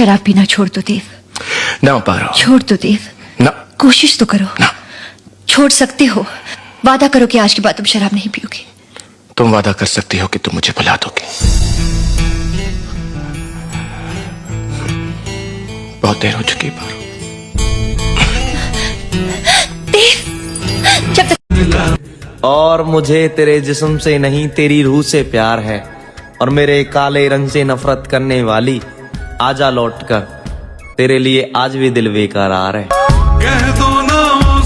शराब पीना छोड़ दो देव। ना पारो। छोड़ दो देव। ना। कोशिश तो करो ना। छोड़ सकते हो। वादा करो कि आज के बाद तुम शराब नहीं पियोगे। तुम वादा कर सकती हो कि तुम मुझे भुला दोगे। बहुत देर हो चुकी है पारो। देव जब तक और मुझे तेरे जिस्म से नहीं तेरी रूह से प्यार है, और मेरे काले रंग से नफरत करने वाली आजा लौट कर, तेरे लिए आज भी दिल बेकरार है।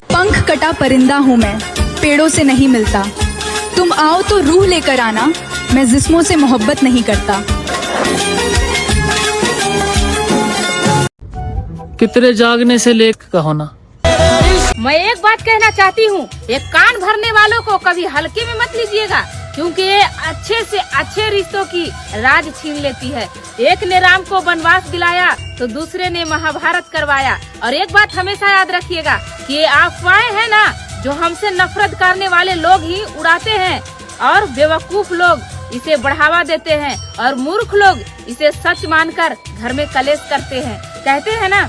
पंख कटा परिंदा हूँ मैं, पेड़ों से नहीं मिलता। तुम आओ तो रूह लेकर आना, मैं जिस्मों से मोहब्बत नहीं करता। कितने जागने से लेक कहो ना। मैं एक बात कहना चाहती हूँ, ये कान भरने वालों को कभी हल्के में मत लीजिएगा, क्योंकि ये अच्छे से अच्छे रिश्तों की राज छीन लेती है। एक ने राम को वनवास दिलाया तो दूसरे ने महाभारत करवाया। और एक बात हमेशा याद रखिएगा कि ये अफवाहें हैं ना, जो हमसे नफरत करने वाले लोग ही उड़ाते हैं, और बेवकूफ लोग इसे बढ़ावा देते हैं, और मूर्ख लोग इसे सच मानकर घर में कलेश करते हैं। कहते हैं ना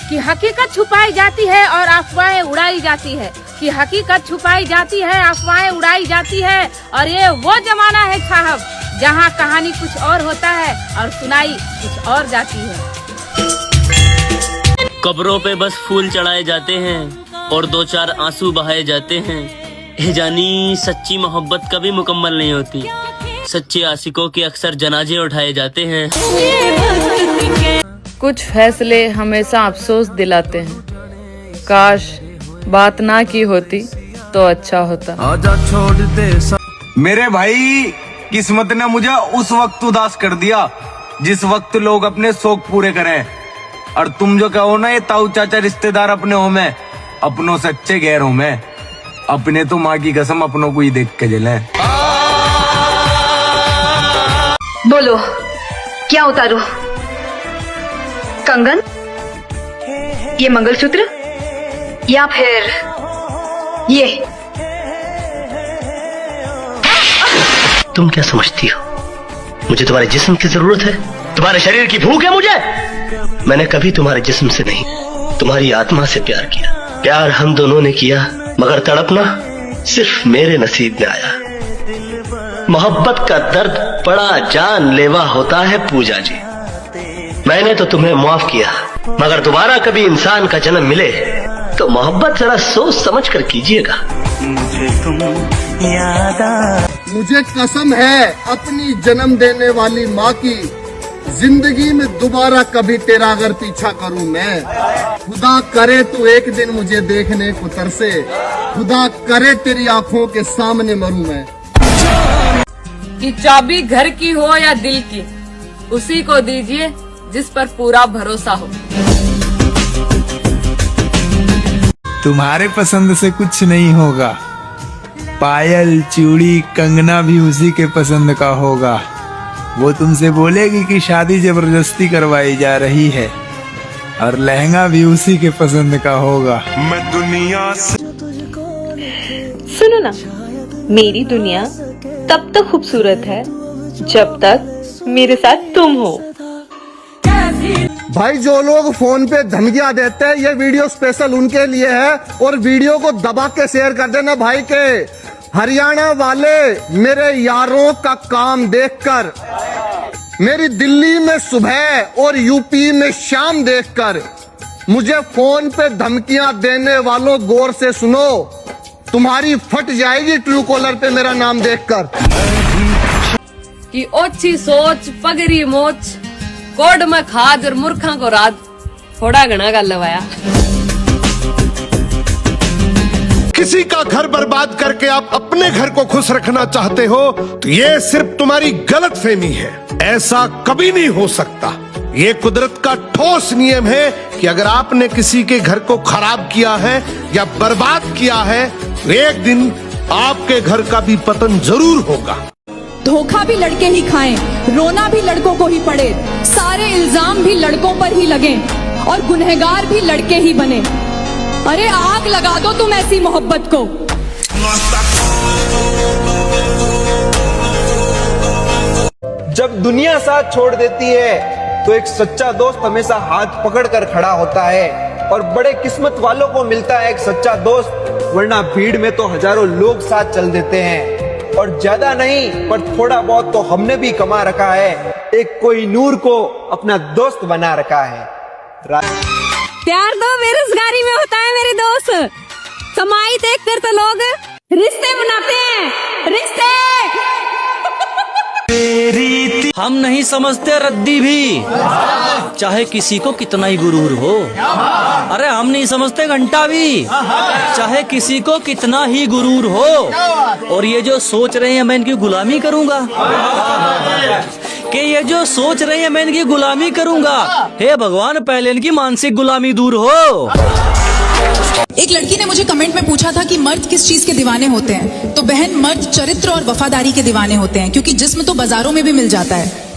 कि हकीकत छुपाई जाती है और अफवाहें उड़ाई जाती है, कि हकीकत छुपाई जाती है, अफवाहें उड़ाई जाती है। और ये वो जमाना है साहब, जहाँ कहानी कुछ और होता है और सुनाई कुछ और जाती है। कब्रों पे बस फूल चढ़ाए जाते हैं और दो चार आंसू बहाए जाते हैं। ये जानी सच्ची मोहब्बत कभी मुकम्मल नहीं होती, सच्चे आशिकों के अक्सर जनाजे उठाए जाते हैं। कुछ फैसले हमेशा अफसोस दिलाते हैं, काश बात ना की होती तो अच्छा होता। आजा छोड़ दे मेरे भाई, किस्मत ने मुझे उस वक्त उदास कर दिया जिस वक्त लोग अपने शौक पूरे करें। और तुम जो कहो ना, ये ताऊ चाचा रिश्तेदार अपने हो में, अपनों से अच्छे गैर हो में। अपने तो माँ की कसम अपनों को ही देख के जले। बोलो क्या उतारो? कंगन, ये मंगलसूत्र, या फिर ये? तुम क्या समझती हो मुझे तुम्हारे जिस्म की जरूरत है? तुम्हारे शरीर की भूख है मुझे? मैंने कभी तुम्हारे जिस्म से नहीं, तुम्हारी आत्मा से प्यार किया। प्यार हम दोनों ने किया, मगर तड़पना सिर्फ मेरे नसीब में आया। मोहब्बत का दर्द बड़ा जानलेवा होता है पूजा जी। मैंने तो तुम्हें माफ किया, मगर दोबारा कभी इंसान का जन्म मिले तो मोहब्बत जरा सोच समझ कर कीजिएगा। मुझे तुम याद आ। मुझे कसम है अपनी जन्म देने वाली माँ की, जिंदगी में दोबारा कभी तेरा अगर पीछा करूं मैं। खुदा करे तू एक दिन मुझे देखने को तरसे, खुदा करे तेरी आंखों के सामने मरूं मैं। कि चाबी घर की हो या दिल की, उसी को दीजिए जिस पर पूरा भरोसा हो। तुम्हारे पसंद से कुछ नहीं होगा, पायल चूड़ी कंगना भी उसी के पसंद का होगा। वो तुमसे बोलेगी कि शादी जबरदस्ती करवाई जा रही है, और लहंगा भी उसी के पसंद का होगा। मैं दुनिया से सुनो ना, मेरी दुनिया तब तक खूबसूरत है जब तक मेरे साथ तुम हो। भाई जो लोग फोन पे धमकियां देते हैं, ये वीडियो स्पेशल उनके लिए है, और वीडियो को दबा के शेयर कर देना भाई के। हरियाणा वाले मेरे यारों का काम देखकर, मेरी दिल्ली में सुबह और यूपी में शाम देखकर, मुझे फोन पे धमकियां देने वालों गौर से सुनो, तुम्हारी फट जाएगी ट्रू कॉलर पे मेरा नाम देखकर। कि ओछी सोच पगरी मोच, कोड में खाद और मूर्खा को राज, थोड़ा घना गल लवाया। किसी का घर बर्बाद करके आप अपने घर को खुश रखना चाहते हो तो ये सिर्फ तुम्हारी गलतफहमी है। ऐसा कभी नहीं हो सकता। ये कुदरत का ठोस नियम है कि अगर आपने किसी के घर को खराब किया है या बर्बाद किया है तो एक दिन आपके घर का भी पतन जरूर होगा। धोखा भी लड़के ही खाएं, रोना भी लड़कों को ही पड़े, सारे इल्जाम भी लड़कों पर ही लगे, और गुनहगार भी लड़के ही बने। अरे आग लगा दो तुम ऐसी मोहब्बत को। जब दुनिया साथ छोड़ देती है तो एक सच्चा दोस्त हमेशा हाथ पकड़कर खड़ा होता है और बड़े किस्मत वालों को मिलता है एक सच्चा दोस्त, वरना भीड़ में तो हजारों लोग साथ चल देते हैं और ज्यादा नहीं पर थोड़ा बहुत तो हमने भी कमा रखा है, एक कोई नूर को अपना दोस्त बना रखा है। प्यार तो बेरोजगारी में होता है मेरे दोस्त, कमाई देख कर तो लोग रिश्ते बनाते हैं, रिश्ते। हम नहीं समझते रद्दी भी, चाहे किसी को कितना ही गुरूर हो। अरे हम नहीं समझते घंटा भी, चाहे किसी को कितना ही गुरूर हो। और ये जो सोच रहे हैं मैं इनकी गुलामी करूंगा, कि ये जो सोच रहे हैं मैं इनकी गुलामी करूंगा, हे भगवान पहले इनकी मानसिक गुलामी दूर हो। एक लड़की ने मुझे कमेंट में पूछा था कि मर्द किस चीज के दीवाने होते हैं, तो बहन मर्द चरित्र और वफादारी के दीवाने होते हैं, क्योंकि जिस्म तो बाजारों में भी मिल जाता है